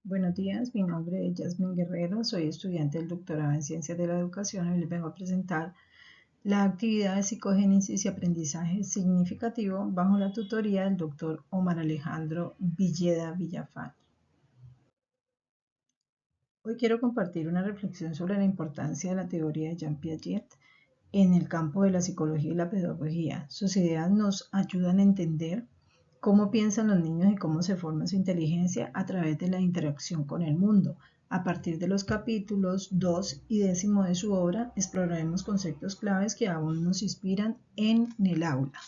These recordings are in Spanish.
Buenos días, mi nombre es Yasmin Guerrero, soy estudiante del doctorado en Ciencias de la Educación y les vengo a presentar la actividad de psicogénesis y aprendizaje significativo bajo la tutoría del doctor Omar Alejandro Villeda Villafán. Hoy quiero compartir una reflexión sobre la importancia de la teoría de Jean Piaget en el campo de la psicología y la pedagogía. Sus ideas nos ayudan a entender cómo piensan los niños y cómo se forma su inteligencia a través de la interacción con el mundo. A partir de los capítulos 2 y 10 de su obra, exploraremos conceptos claves que aún nos inspiran en el aula.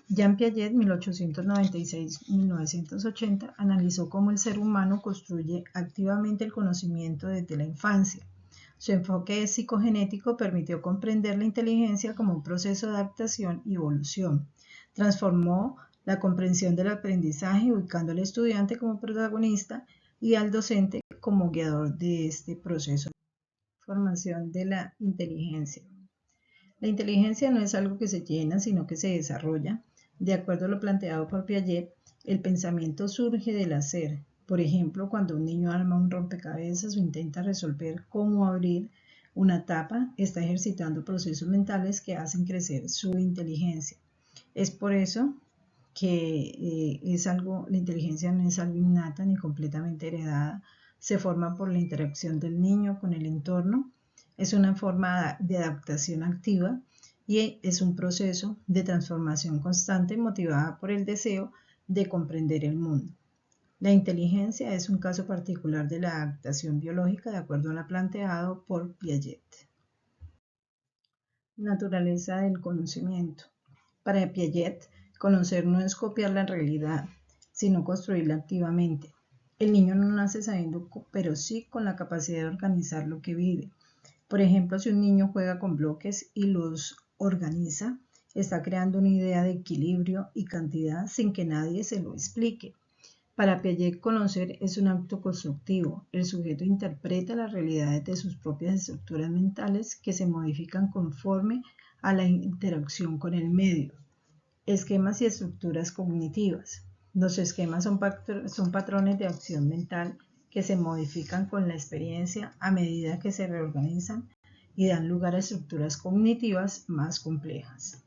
Jean Piaget, 1896-1980, analizó cómo el ser humano construye activamente el conocimiento desde la infancia. Su enfoque psicogenético permitió comprender la inteligencia como un proceso de adaptación y evolución. Transformó la comprensión del aprendizaje, ubicando al estudiante como protagonista y al docente como guiador de este proceso. Formación de la inteligencia. La inteligencia no es algo que se llena, sino que se desarrolla. De acuerdo a lo planteado por Piaget, el pensamiento surge del hacer. Por ejemplo, cuando un niño arma un rompecabezas o intenta resolver cómo abrir una tapa, está ejercitando procesos mentales que hacen crecer su inteligencia. Es por eso que la inteligencia no es algo innata ni completamente heredada, se forma por la interacción del niño con el entorno, es una forma de adaptación activa y es un proceso de transformación constante motivada por el deseo de comprender el mundo. La inteligencia es un caso particular de la adaptación biológica de acuerdo a lo planteado por Piaget. Naturaleza del conocimiento. Para Piaget, conocer no es copiar la realidad, sino construirla activamente. El niño no nace sabiendo, pero sí con la capacidad de organizar lo que vive. Por ejemplo, si un niño juega con bloques y los organiza, está creando una idea de equilibrio y cantidad sin que nadie se lo explique. Para Piaget, conocer es un acto constructivo. El sujeto interpreta las realidades de sus propias estructuras mentales que se modifican conforme a la interacción con el medio. Esquemas y estructuras cognitivas. Los esquemas son patrones de acción mental que se modifican con la experiencia a medida que se reorganizan y dan lugar a estructuras cognitivas más complejas.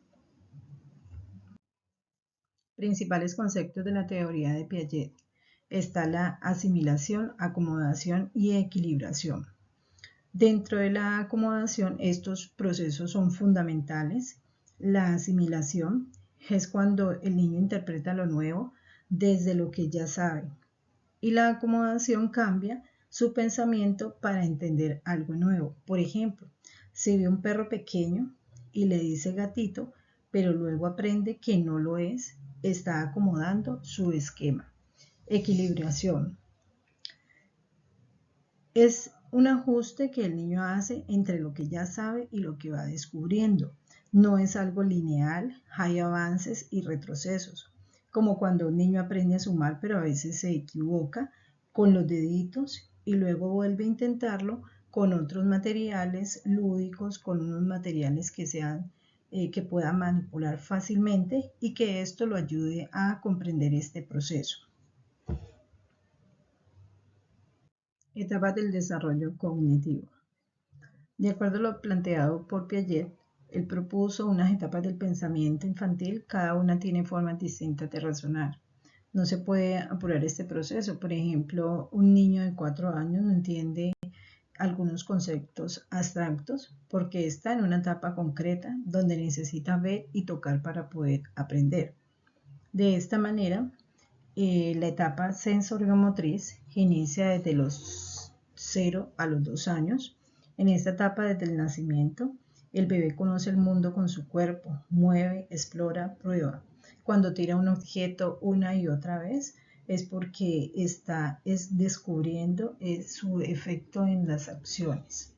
Principales conceptos de la teoría de Piaget. Está la asimilación, acomodación y equilibración. Dentro de la acomodación, estos procesos son fundamentales. La asimilación es cuando el niño interpreta lo nuevo desde lo que ya sabe. Y la acomodación cambia su pensamiento para entender algo nuevo. Por ejemplo, si ve un perro pequeño y le dice gatito, pero luego aprende que no lo es, está acomodando su esquema. Equilibración. Es un ajuste que el niño hace entre lo que ya sabe y lo que va descubriendo. No es algo lineal, hay avances y retrocesos, como cuando un niño aprende a sumar pero a veces se equivoca con los deditos y luego vuelve a intentarlo con otros materiales lúdicos, con unos materiales que pueda manipular fácilmente y que esto lo ayude a comprender este proceso. Etapas del desarrollo cognitivo. De acuerdo a lo planteado por Piaget, él propuso unas etapas del pensamiento infantil, cada una tiene formas distintas de razonar. No se puede apurar este proceso. Por ejemplo, un niño de 4 años no entiende algunos conceptos abstractos porque está en una etapa concreta donde necesita ver y tocar para poder aprender. De esta manera, la etapa sensoriomotriz inicia desde los 0 a los 2 años. En esta etapa, desde el nacimiento, el bebé conoce el mundo con su cuerpo, mueve, explora, prueba. Cuando tira un objeto una y otra vez, es porque está descubriendo su efecto en las acciones.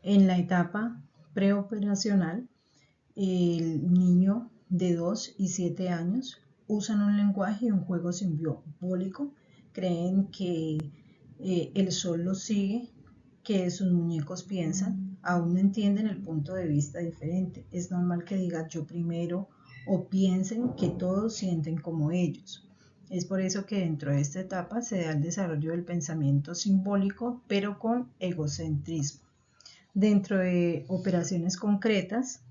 En la etapa preoperacional, el niño de 2 y 7 años usan un lenguaje y un juego simbólico, creen que el sol los sigue, que sus muñecos piensan, aún no entienden el punto de vista diferente. Es normal que digan yo primero o piensen que todos sienten como ellos. Es por eso que dentro de esta etapa se da el desarrollo del pensamiento simbólico, pero con egocentrismo. Dentro de operaciones concretas,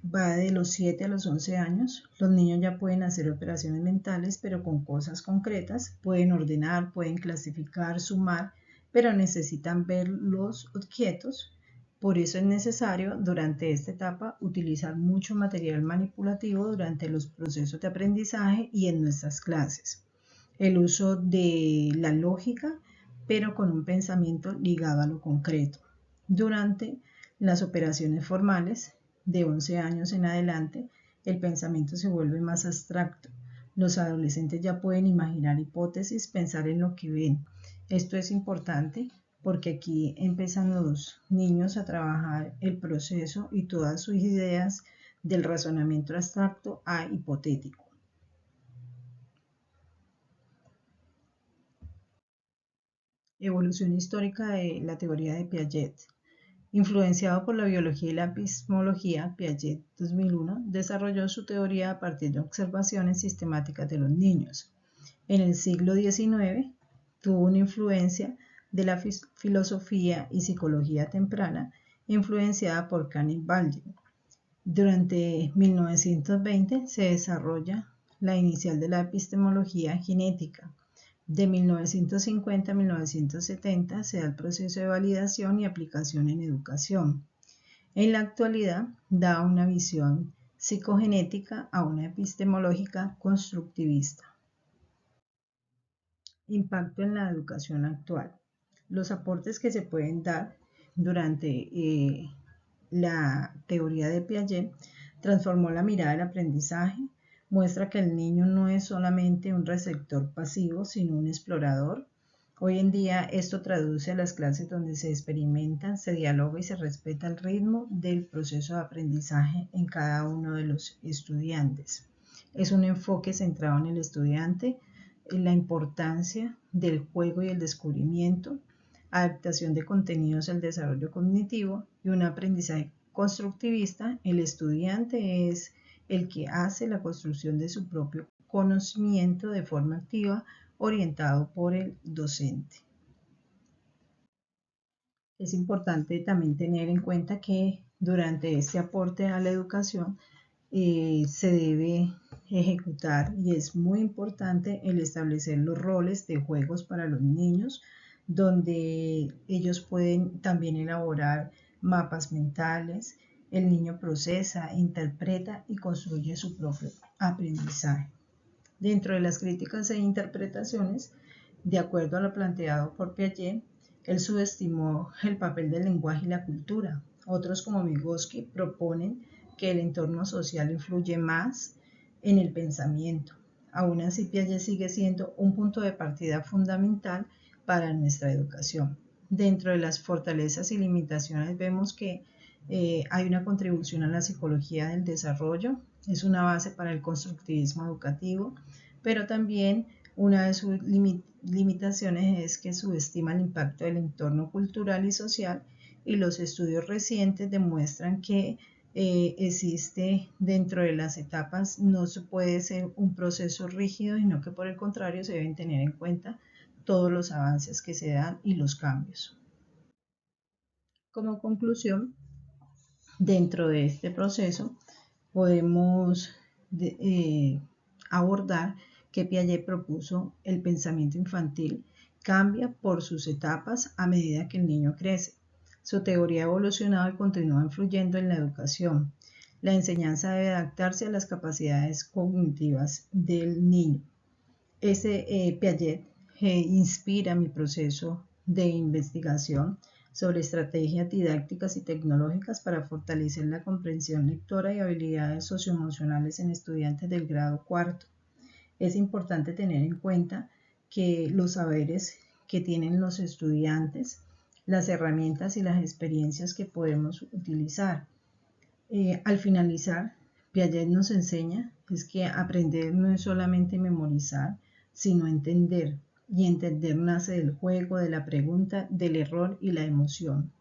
va de los 7 a los 11 años. Los niños ya pueden hacer operaciones mentales, pero con cosas concretas. Pueden ordenar, pueden clasificar, sumar, pero necesitan ver los objetos. Por eso es necesario durante esta etapa utilizar mucho material manipulativo durante los procesos de aprendizaje y en nuestras clases. El uso de la lógica, pero con un pensamiento ligado a lo concreto. Durante las operaciones formales, de 11 años en adelante, el pensamiento se vuelve más abstracto. Los adolescentes ya pueden imaginar hipótesis, pensar en lo que ven. Esto es importante porque aquí empiezan los niños a trabajar el proceso y todas sus ideas del razonamiento abstracto a hipotético. Evolución histórica de la teoría de Piaget. Influenciado por la biología y la epistemología, Piaget 2001 desarrolló su teoría a partir de observaciones sistemáticas de los niños. En el siglo XIX tuvo una influencia de la filosofía y psicología temprana, influenciada por Canin Baldwin. Durante 1920 se desarrolla la inicial de la epistemología genética. De 1950 a 1970 se da el proceso de validación y aplicación en educación. En la actualidad da una visión psicogenética a una epistemológica constructivista. Impacto en la educación actual. Los aportes que se pueden dar durante la teoría de Piaget transformó la mirada del aprendizaje, muestra que el niño no es solamente un receptor pasivo, sino un explorador. Hoy en día esto traduce a las clases donde se experimenta, se dialoga y se respeta el ritmo del proceso de aprendizaje en cada uno de los estudiantes. Es un enfoque centrado en el estudiante, en la importancia del juego y el descubrimiento, adaptación de contenidos al desarrollo cognitivo y un aprendizaje constructivista. El estudiante es el que hace la construcción de su propio conocimiento de forma activa, orientado por el docente. Es importante también tener en cuenta que durante este aporte a la educación se debe ejecutar y es muy importante el establecer los roles de juegos para los niños, donde ellos pueden también elaborar mapas mentales. El niño procesa, interpreta y construye su propio aprendizaje. Dentro de las críticas e interpretaciones, de acuerdo a lo planteado por Piaget, él subestimó el papel del lenguaje y la cultura. Otros, como Vygotsky, proponen que el entorno social influye más en el pensamiento. Aún así, Piaget sigue siendo un punto de partida fundamental para nuestra educación. Dentro de las fortalezas y limitaciones vemos que hay una contribución a la psicología del desarrollo, es una base para el constructivismo educativo, pero también una de sus limitaciones es que subestima el impacto del entorno cultural y social, y los estudios recientes demuestran que existe dentro de las etapas, no se puede ser un proceso rígido, sino que por el contrario se deben tener en cuenta todos los avances que se dan y los cambios. Como conclusión, dentro de este proceso podemos abordar que Piaget propuso el pensamiento infantil cambia por sus etapas a medida que el niño crece. Su teoría ha evolucionado y continúa influyendo en la educación. La enseñanza debe adaptarse a las capacidades cognitivas del niño. Piaget inspira mi proceso de investigación sobre estrategias didácticas y tecnológicas para fortalecer la comprensión lectora y habilidades socioemocionales en estudiantes del grado cuarto. Es importante tener en cuenta que los saberes que tienen los estudiantes, las herramientas y las experiencias que podemos utilizar. Al finalizar, Piaget nos enseña que aprender no es solamente memorizar, sino entender. Y entender nace del juego, de la pregunta, del error y la emoción.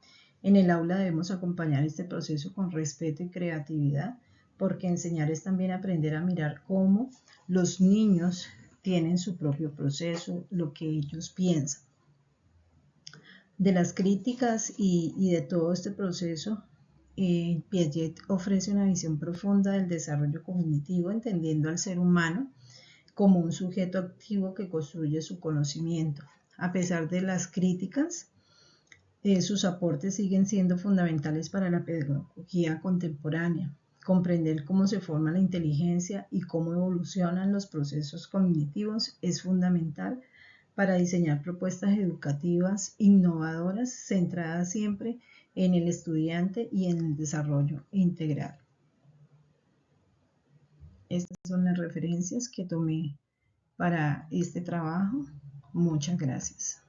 En el aula debemos acompañar este proceso con respeto y creatividad, porque enseñar es también aprender a mirar cómo los niños tienen su propio proceso, lo que ellos piensan. De las críticas y de todo este proceso, Piaget ofrece una visión profunda del desarrollo cognitivo, entendiendo al ser humano como un sujeto activo que construye su conocimiento. A pesar de las críticas, sus aportes siguen siendo fundamentales para la pedagogía contemporánea. Comprender cómo se forma la inteligencia y cómo evolucionan los procesos cognitivos es fundamental para diseñar propuestas educativas innovadoras centradas siempre en el estudiante y en el desarrollo integral. Estas son las referencias que tomé para este trabajo. Muchas gracias.